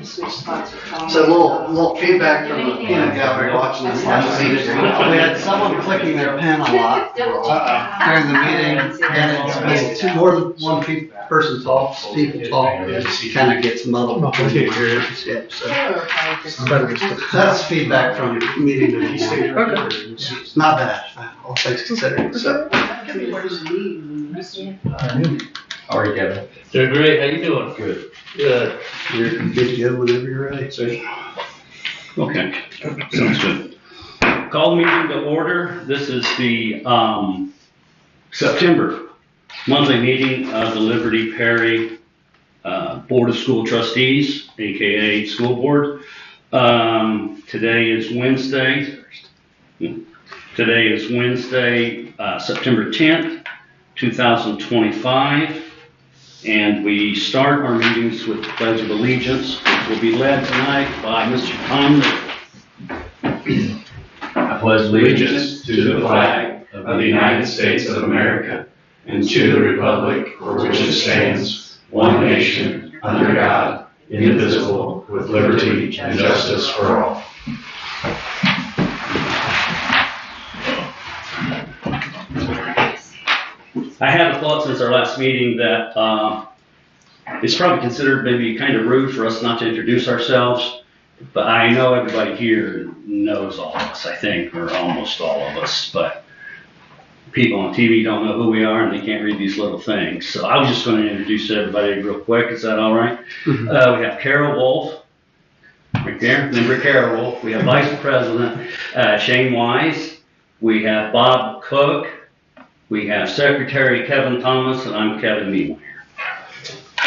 So a little feedback from the peanut gallery watching this last meeting. We had someone clicking their pen a lot during the meeting, and it's when more than one person talks, people talk, it kind of gets muddled between the ears. Yeah, so that's feedback from the meeting today. Okay. Not bad, all things considered. So. How are you, Kevin? Doing great. How you doing? Good. Good. You're good to go whenever you're ready, sir. Okay. Sounds good. Call the meeting to order. This is the September monthly meeting of the Liberty Perry Board of School Trustees, aka School Board. Today is Wednesday. September 10th, 2025. And we start our meetings with the Pledge of Allegiance, which will be led tonight by Mr. Tom. I pledge allegiance to the flag of the United States of America and to the republic for which it stands, one nation, under God, indivisible, with liberty and justice for all. I had a thought since our last meeting that it's probably considered maybe kind of rude for us not to introduce ourselves, but I know everybody here knows all of us, I think, or almost all of us, but people on TV don't know who we are and they can't read these little things. So I was just going to introduce everybody real quick. Is that all right? Mm-hmm. We have Carol Wolf, right there, member Carol Wolf. We have Vice President Shane Wise. We have Bob Cook. We have Secretary Kevin Thomas, and I'm Kevin Meemeyer.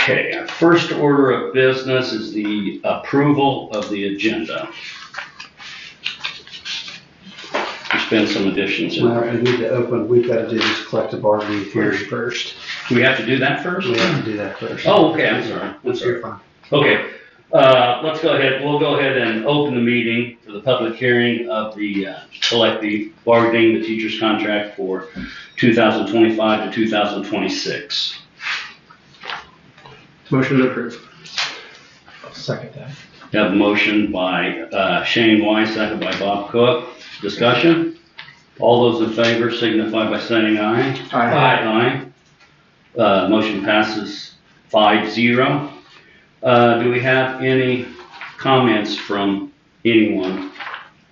Okay, our first order of business is the approval of the agenda. There's been some additions in Well, there. we need to open, we've got to do this collective bargaining hearing first. Do we have to do that first? We have to do that first. Oh, okay, I'm sorry. You're fine. Okay, let's go ahead, we'll go ahead and open the meeting for the public hearing of the collective bargaining, the teacher's contract for 2025 to 2026. Motion to approve. Second that. We have a motion by Shane Weiss, second by Bob Cook. Discussion? All those in favor signify by saying aye. Aye. Aye. Motion passes 5-0. Do we have any comments from anyone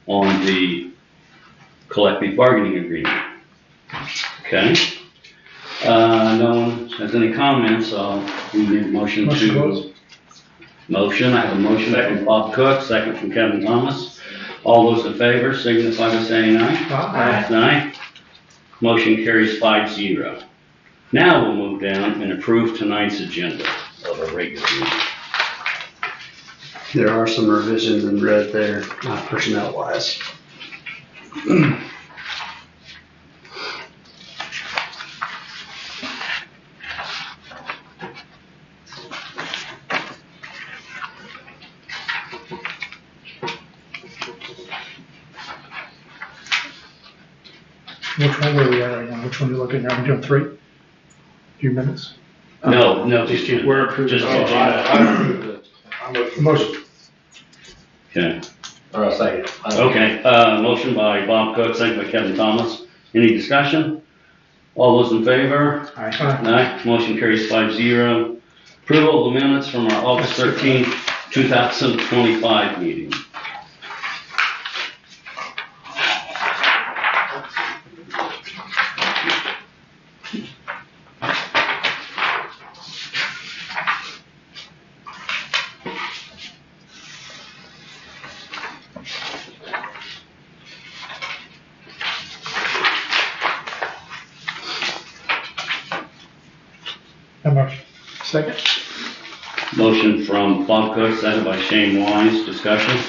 on the collective bargaining agreement? Okay. No one has any comments, so we need a motion Motion to close. Motion. I have a motion from Bob Cook, second from Kevin Thomas. All those in favor signify by saying aye. Aye. Motion carries 5-0. Now we'll move down and approve tonight's agenda of our regular meeting. There are some revisions in red there, personnel wise. Which one are we at right now? Which one are you looking at? Are we doing 3? Few minutes? No, just you. We're approving. Just Oh, agenda. Motion. Okay. Or I'll second. Okay, motion by Bob Cook, second by Kevin Thomas. Any discussion? All those in favor? Aye. Aye. Motion carries 5-0. Approval of the minutes from our August 13th, 2025 meeting. How much? Second. Motion from Bob Cook, second by Shane Wise. Discussion?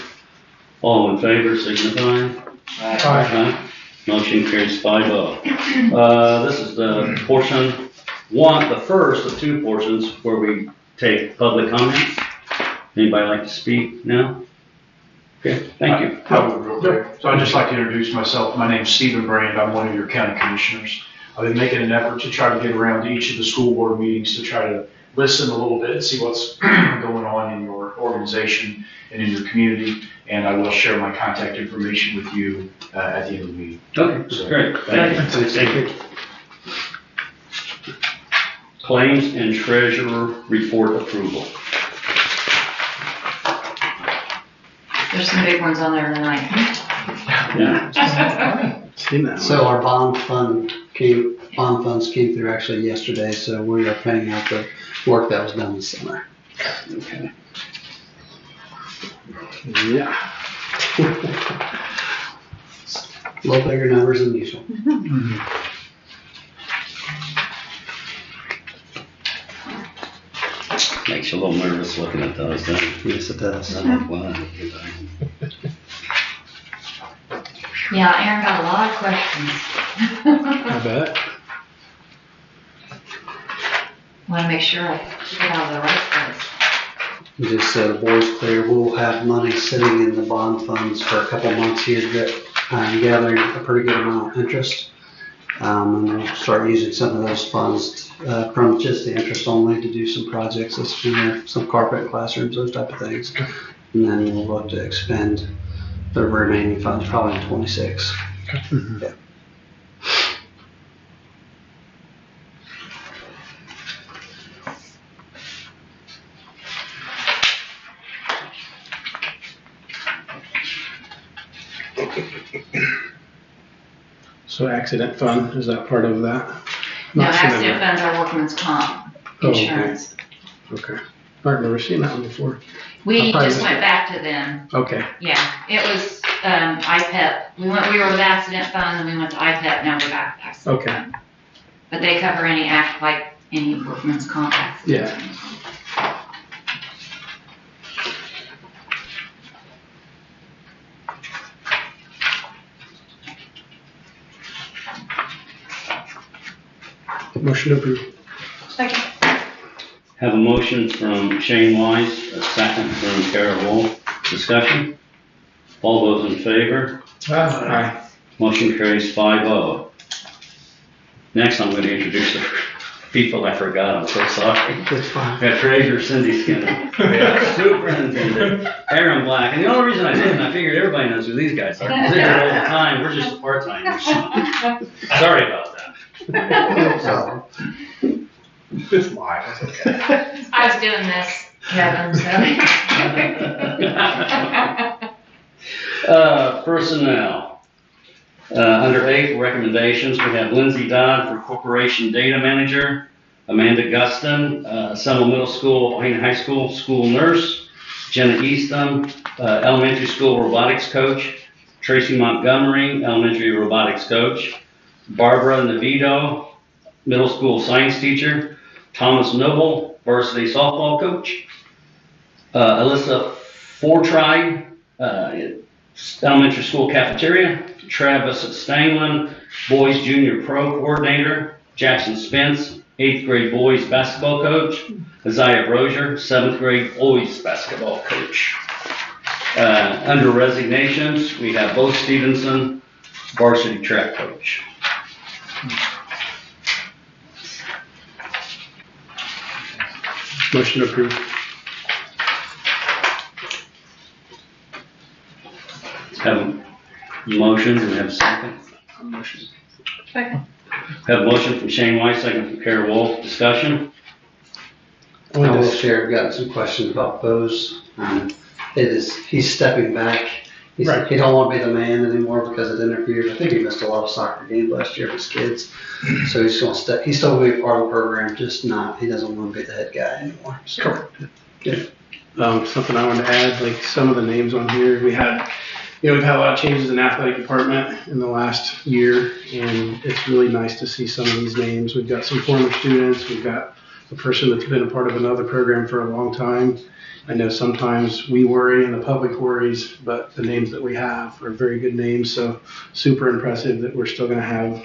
All in favor, signify. Aye. Motion carries 5-0. This is the portion the first of 2 portions where we take public comments. Anybody like to speak now? Okay, thank you. Real quick. So I'd just like to introduce myself. My name's Stephen Brand. I'm one of your county commissioners. I've been making an effort to try to get around to each of the school board meetings to try to listen a little bit and see what's going on in your organization. organization and in your community. And I will share my contact information with you at the end of the meeting. Okay, great. Thank you. Thank you. Claims and treasurer report approval. There's some big ones on there tonight. Yeah. Seen that So our bond funds came through actually yesterday, so we are paying out the work that was done this summer. Okay. Yeah. A little bigger numbers than usual. Makes you a little nervous looking at those, doesn't it? Yes, it does. I'm like, wow. Yeah, Aaron got a lot of questions. I bet. Want to make sure I get it out of the right place. Just so the board's clear, we'll have money sitting in the bond funds for a couple months here that gathering a pretty good amount of interest. And we'll start using some of those funds from just the interest only to do some projects this year, some carpet classrooms, those type of things. And then we'll look to expend the remaining funds probably in 26. Yeah. So accident fund, is that part of that? No, Not seen that accident funds are workman's comp Oh, okay. insurance. yet. Okay. I've never seen that one before. We I'll probably just look went at back to them. Okay. Yeah, it was, IPEP. We were with accident fund and we went to IPEP, now we're back to accident Okay. fund. But they cover any workman's comp accident. Yeah. Motion approved. Second. Have a motion from Shane Wise, a second from Kara Wolf. Discussion? All those in favor? Aye. Motion carries 5-0. Next, I'm going to introduce the people I forgot. I'm so sorry. That's fine. Got Treasurer Cindy Skinner. Superintendent Aaron Black. And the only reason I didn't, I figured everybody knows who these guys are. They're here all the time. We're just part-timers. Sorry about that. So, It's live, it's okay. I was doing this, Kevin, so. Personnel. Under A for recommendations, we have Lindsay Dodd for Corporation Data Manager, Amanda Guston, Semel Middle School, Wayne High School, School Nurse, Jenna Eastham, Elementary School Robotics Coach, Tracy Montgomery, Elementary Robotics Coach, Barbara Navito, Middle School Science Teacher, Thomas Noble, Varsity Softball Coach, Alyssa Fortry, Elementary School Cafeteria, Travis Stanglin, Boys Junior Pro Coordinator, Jackson Spence, 8th grade boys basketball coach, Isaiah Brozier, 7th grade boys basketball coach. Under resignations, we have Bo Stevenson, varsity track coach. Motion approved. Have a motion, and have a second. Motion. Second. Have a motion from Shane White, second from Kara Wolf. Discussion? I will share, I've got some questions about Bose. He's stepping back. He said he don't want to be the man anymore because it interferes. I think he missed a lot of soccer games last year with his kids. So he's going to step, he's still going to be part of the program, just not, he doesn't want to be the head guy anymore. So, Correct. good. Something I wanted to add, like some of the names on here, we've had a lot of changes in the athletic department in the last year, and it's really nice to see some of these names. We've got some former students, we've got a person that's been a part of another program for a long time. I know sometimes we worry and the public worries, but the names that we have are very good names, so super impressive that we're still going to have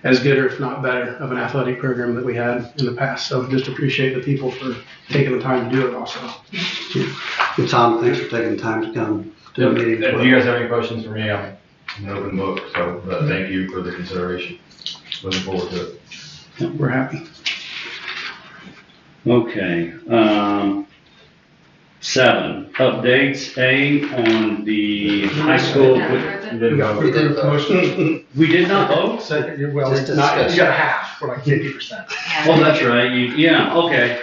as good or if not better of an athletic program that we had in the past. So just appreciate the people for taking the time to do it also. And Tom, thanks for taking the time to come to the meeting. If you guys have any questions for me, I'm an open book, so thank you for the consideration. Looking forward to it. Yeah, we're happy. Okay. 7, updates, A, on the high school. We did the motion. We did not vote? Second, well, Just it's not, discuss. you got half, for like 50%. Oh, that's right, yeah, okay.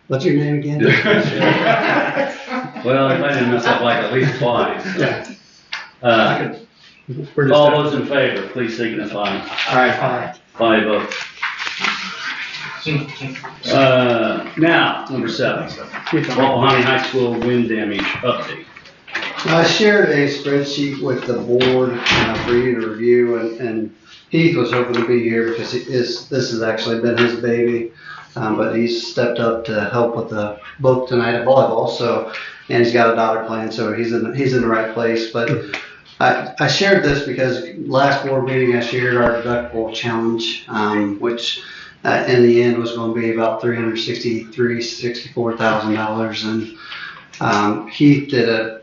What's your name again? Well, if I didn't mess up like at least twice. Yeah. We're just- All those in favor, please signify. Aye. 5 votes. Now, number 7, Wapahani High School wind damage update. I shared a spreadsheet with the board for you to review, and Heath was hoping to be here because this has actually been his baby. But he's stepped up to help with the book tonight at volleyball, and he's got a daughter playing, so he's in the right place. But I shared this because last board meeting I shared our deductible challenge, which in the end was going to be about $64,000, and Heath did a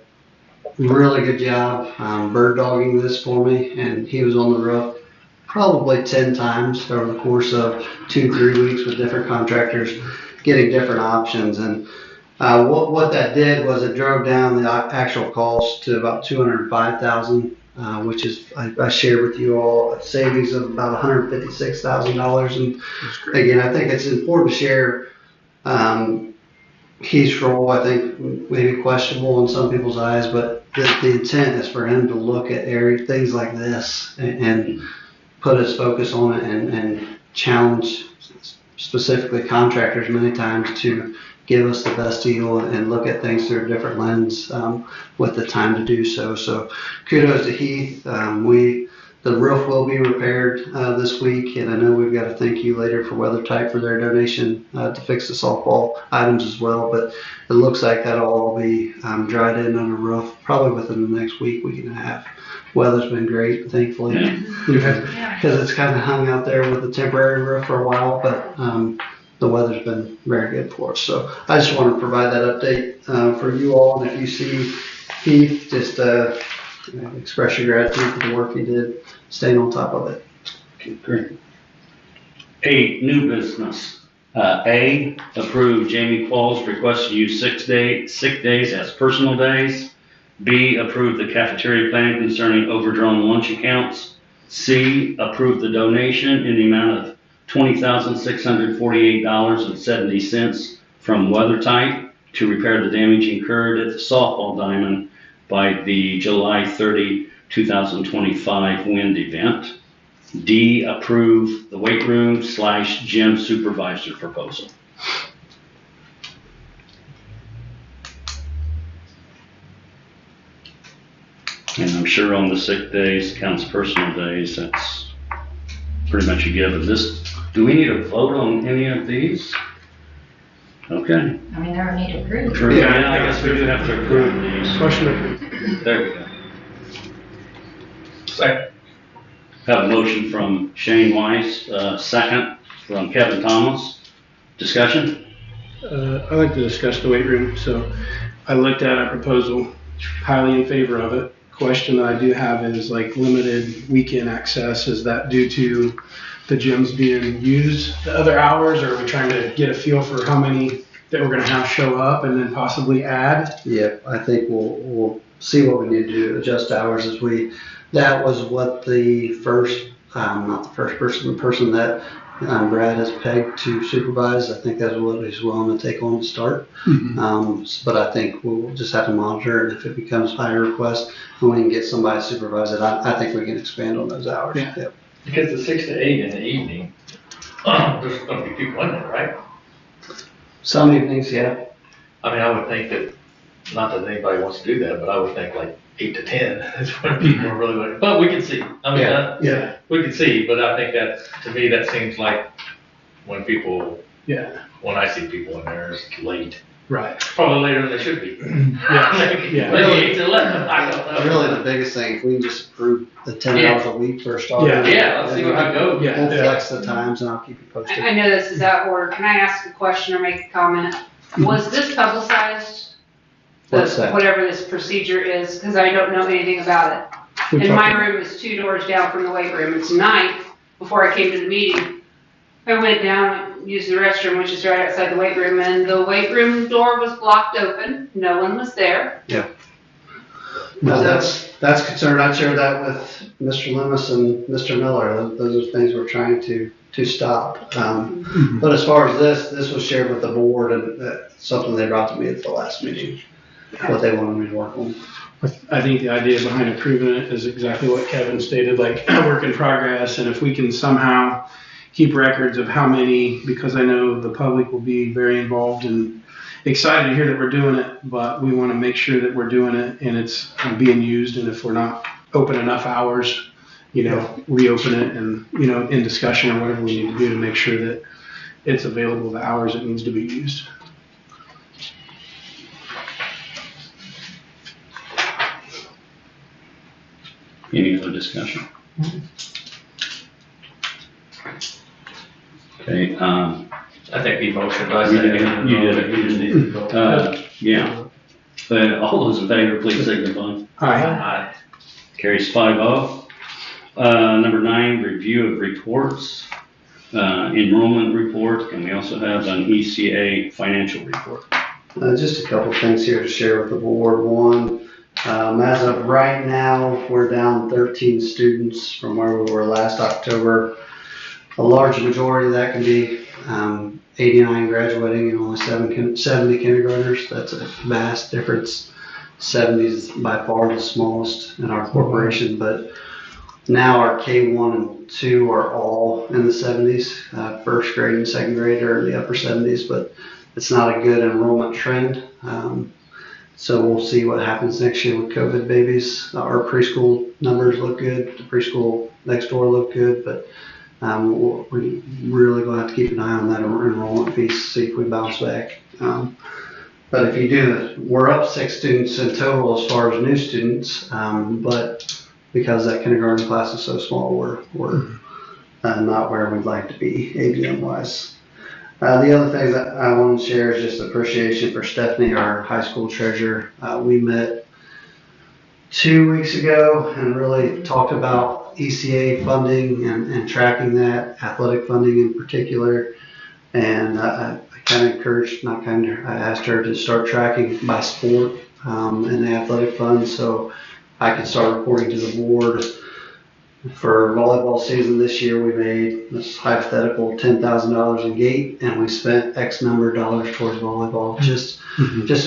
really good job bird dogging this for me, and he was on the roof probably 10 times over the course of 2-3 weeks with different contractors, getting different options. And what that did was it drove down the actual cost to about $205,000, which is I shared with you all a savings of about $156,000. And again, I think it's important to share. Heath's role, I think, maybe questionable in some people's eyes, but the intent is for him to look at things like this and put his focus on it and challenge specifically contractors many times to give us the best deal and look at things through a different lens with the time to do so. So kudos to Heath. The roof will be repaired this week, and I know we've got to thank you later for WeatherTight for their donation to fix the softball items as well. But it looks like that'll all be dried in on the roof probably within the next week and a half. Weather's been great, thankfully, because it's kind of hung out there with the temporary roof for a while, but the weather's been very good for us. So I just want to provide that update for you all, and if you see Heath, just express your gratitude for the work he did, staying on top of it. Okay, great. 8, new business. A, approve Jamie Quall's request to use sick days as personal days. B, approve the cafeteria plan concerning overdrawn lunch accounts. C, approve the donation in the amount of $20,648.70 from WeatherTight to repair the damage incurred at the softball diamond by the July 30, 2025 wind event. D, approve the weight room / gym supervisor proposal. And I'm sure on the sick days, counts personal days, that's pretty much a given. Do we need a vote on any of these? Okay. I mean, they're need approved. Yeah, I guess we do have to approve these. Question approved. There we go. Second. Have a motion from Shane Weiss, second from Kevin Thomas. Discussion? I'd like to discuss the weight room. So I looked at our proposal, highly in favor of it. Question that I do have is like limited weekend access. Is that due to the gyms being used the other hours, or are we trying to get a feel for how many that we're going to have show up and then possibly add? Yeah, I think we'll see what we need to do, adjust hours that was what the person that Brad has pegged to supervise. I think that's what he's willing to take on to start. Mm-hmm. But I think we'll just have to monitor it. If it becomes higher request and we can get somebody to supervise it, I think we can expand on those hours. Yeah. Yep. Because the 6 to 8 in the evening, there's gonna be people in there, right? Some evenings, yeah. I mean, I would think that, not that anybody wants to do that, but I would think like 8 to 10 is when people are really looking, but we can see. I mean, Yeah. we can see, but I think that, to me, that seems like when I see people in there, it's late. Right. Probably later than they should be. Yeah. Maybe 8 to 11, I don't know. Really, the biggest thing, if we can just approve the 10 hours a week for a starter. Yeah, let's see how it goes. Yeah. We'll flex the times and I'll keep you posted. I know this is out of order. Can I ask a question or make a comment? Was this publicized? What's that? Whatever this procedure is, because I don't know anything about it. And my room is 2 doors down from the weight room. It's night before I came to the meeting. I went down, use the restroom, which is right outside the weight room, and the weight room door was blocked open. No one was there. No, that's concerned. I shared that with Mr. Lemus and Mr. Miller. Those are things we're trying to stop. But as far as this was shared with the board, and something they brought to me at the last meeting, what they wanted me to work on. I think the idea behind approving it is exactly what Kevin stated, like a work in progress. And if we can somehow keep records of how many, because I know the public will be very involved and excited to hear that we're doing it, but we want to make sure that we're doing it and it's being used. And if we're not open enough hours, reopen it and, in discussion or whatever we need to do to make sure that it's available the hours it needs to be used. Any other discussion? Okay, I think the motion, but I You said did it. You did it. You did it. Yeah. All those in favor, please signify. Aye. Carries 5-0. Number 9, review of reports, enrollment report, and we also have an ECA financial report. Just a couple things here to share with the board. One, as of right now, we're down 13 students from where we were last October. A large majority of that can be 89 graduating and only 70 kindergartners. That's a vast difference. 70 is by far the smallest in our corporation, but now our K1 and 2 are all in the 70s. First grade and second grade are in the upper 70s, but it's not a good enrollment trend. So we'll see what happens next year with COVID babies. Our preschool numbers look good. The preschool next door look good, but we're really going to have to keep an eye on that enrollment piece, see if we bounce back. But if you do, we're up 6 students in total as far as new students, but because that kindergarten class is so small, we're not where we'd like to be ABM wise. The other thing that I want to share is just appreciation for Stephanie, our high school treasurer. We met 2 weeks ago and really talked about ECA funding and tracking that, athletic funding in particular. And I asked her to start tracking by sport in the athletic fund so I could start reporting to the board. For volleyball season this year, we made this hypothetical $10,000 in gate, and we spent X number of dollars towards volleyball. Just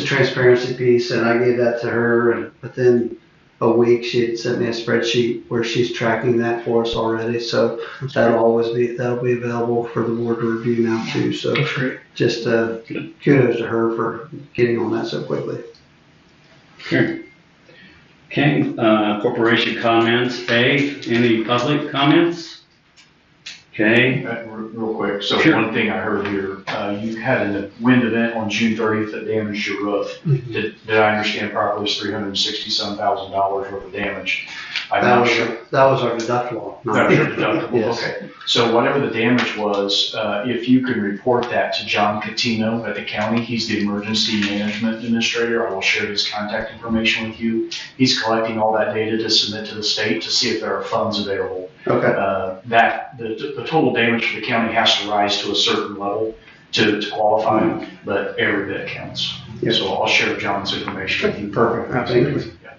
a transparency piece, and I gave that to her. And within a week, she had sent me a spreadsheet where she's tracking that for us already. So that'll be available for the board to review now too. So just kudos to her for getting on that so quickly. Sure. Okay, corporation comments. Any public comments? Okay. Real quick, so Sure. one thing I heard here, you had a wind event on June 30th that damaged your roof. Did I understand properly, it's $360,000 worth of damage? That was our deductible. That was your deductible, Yes. okay. So whatever the damage was, if you can report that to John Catino at the county, he's the emergency management administrator. I will share his contact information with you. He's collecting all that data to submit to the state to see if there are funds available. Okay. The total damage for the county has to rise to a certain level to qualify, but every bit counts. Yes. So I'll share John's information with you. Perfect. Thank you. Yeah.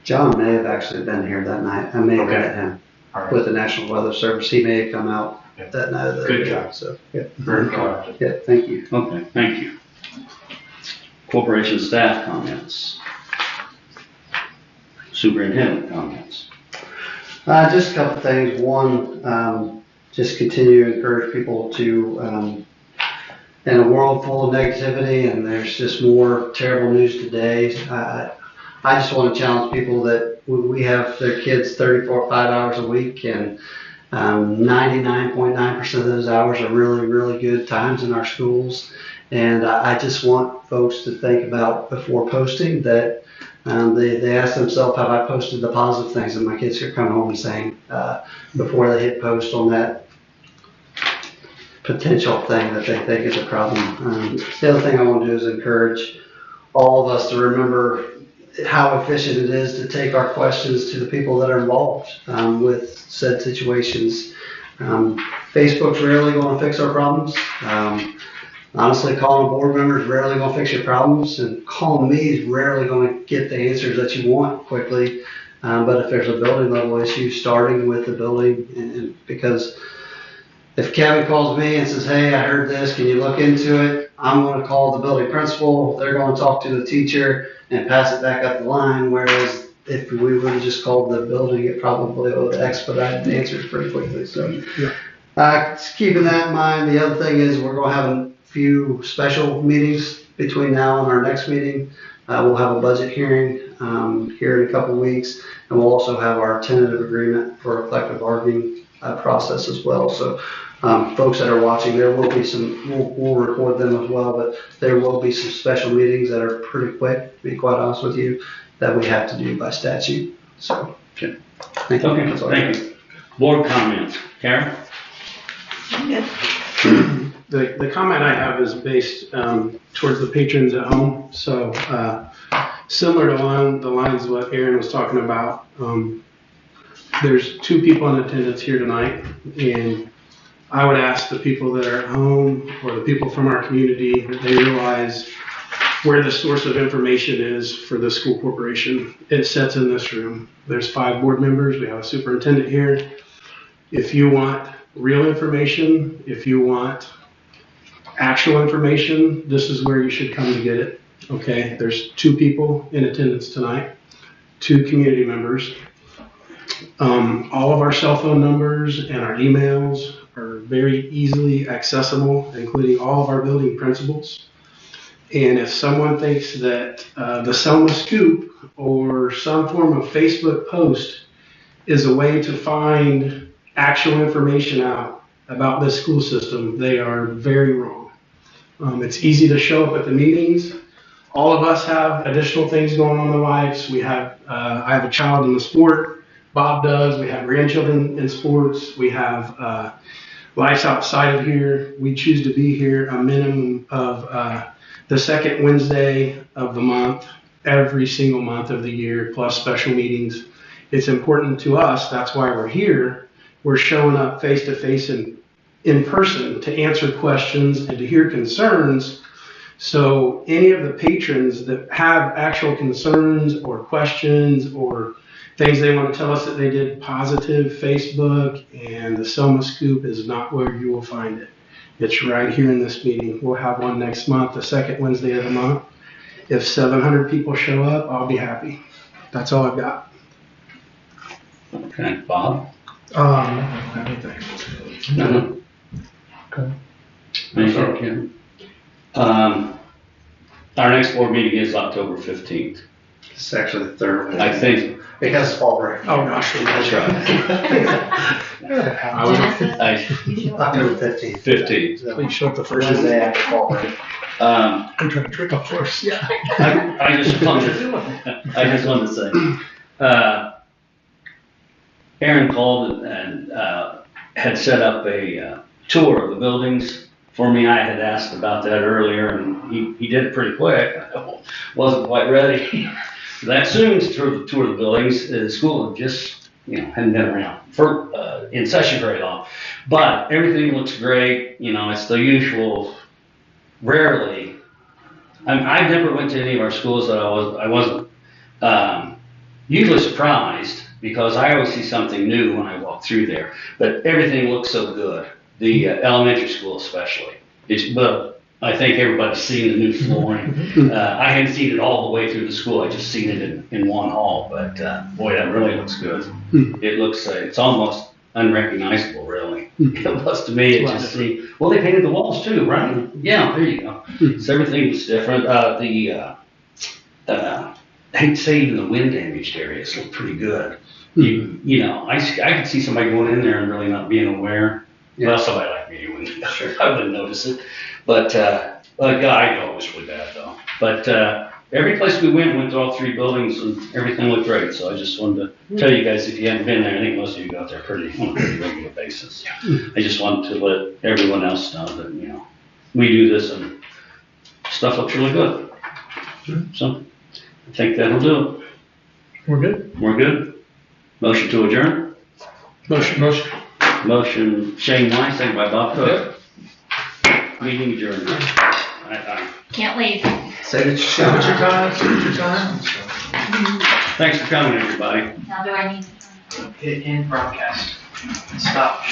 John may have actually been here that night. I may have met him All right. with the National Weather Service. He may have come out that night. Good job. So, yeah. Very proactive. Yeah, thank you. Okay, thank you. Corporation staff comments. Superintendent comments. Just a couple things. One, just continue to encourage people to, in a world full of negativity and there's just more terrible news today, I just want to challenge people that we have their kids 5 hours a week, and 99.9% of those hours are really, really good times in our schools. And I just want folks to think about before posting that they ask themselves, have I posted the positive things that my kids are coming home and saying before they hit post on that potential thing that they think is a problem. The other thing I want to do is encourage all of us to remember how efficient it is to take our questions to the people that are involved with said situations. Facebook's rarely gonna fix our problems. Honestly, calling board members rarely gonna fix your problems, and calling me is rarely gonna get the answers that you want quickly. But if there's a building level issue, starting with the building, and because if Kevin calls me and says, hey, I heard this, can you look into it? I'm gonna call the building principal, they're gonna talk to the teacher and pass it back up the line, whereas if we would've just called the building, it probably would expedite the answers pretty quickly, so. Just keeping that in mind, the other thing is we're gonna have a few special meetings between now and our next meeting. We'll have a budget hearing, here in a couple weeks, and we'll also have our tentative agreement for a collective bargaining, process as well, so. Folks that are watching, there will be some, we'll record them as well, but there will be some special meetings that are pretty quick, to be quite honest with you, that we have to do by statute, so. Okay. Thank you. Okay, That's all I thank got. you. Board comments. Karen? The comment I have is based towards the patrons at home. So similar to the lines of what Aaron was talking about, there's 2 people in attendance here tonight, and I would ask the people that are at home or the people from our community that they realize where the source of information is for the school corporation. It sits in this room. There's 5 board members. We have a superintendent here. If you want real information, if you want actual information, this is where you should come to get it. Okay, there's 2 people in attendance tonight, 2 community members. All of our cell phone numbers and our emails are very easily accessible, including all of our building principals. And if someone thinks that the Selma Scoop or some form of Facebook post is a way to find actual information out about this school system, they are very wrong. It's easy to show up at the meetings. All of us have additional things going on in our lives. We have, I have a child in the sport. Bob does. We have grandchildren in sports. We have lives outside of here. We choose to be here a minimum of the second Wednesday of the month, every single month of the year, plus special meetings. It's important to us. That's why we're here. We're showing up face to face and in person to answer questions and to hear concerns. So any of the patrons that have actual concerns or questions or things they want to tell us that they did positive, Facebook and the Selma Scoop is not where you will find it. It's right here in this meeting. We'll have one next month, the second Wednesday of the month. If 700 people show up, I'll be happy. That's all I've got. Okay, Bob? Anything. Anything, Kim? Our next board meeting is October 15th. It's actually the 3rd. I think, Because it's fall break. Oh, gosh. that's right. October 15th. 15th. Please show up the first Wednesday after fall break. I'm trying to trick a horse. Yeah. I just wanted to say, Aaron called and had set up a tour of the buildings for me. I had asked about that earlier, and he did it pretty quick. I wasn't quite ready that soon to tour the buildings. The school had just, hadn't been around for in session very long, but everything looks great. It's the usual. Rarely, I never went to any of our schools that I wasn't usually surprised, because I always see something new when I walk through there. But everything looks so good. The elementary school especially. But I think everybody's seen the new flooring. I hadn't seen it all the way through the school. I just seen it in one hall. But boy, that really looks good. It looks, it's almost unrecognizable, really. It was to me. It just seemed, well, they painted the walls too, right? Yeah, there you go. So everything was different. I hate to say even the wind damaged areas look pretty good. I could see somebody going in there and really not being aware. Yeah. Well, somebody like me wouldn't. I wouldn't notice it. But I know it was really bad though. But every place we went to all 3 buildings, and everything looked great. So I just wanted to tell you guys, if you haven't been there, I think most of you go out there on a pretty regular basis. I just wanted to let everyone else know that we do this and stuff looks really good. So I think that'll do it. We're good. We're good. Motion to adjourn. Motion. Motion Shane White, second by Bob Cook. Meeting adjourned. Can't leave. Signature time, signature time. Thanks for coming, everybody. Now do I need to? Hit in broadcast. Stop.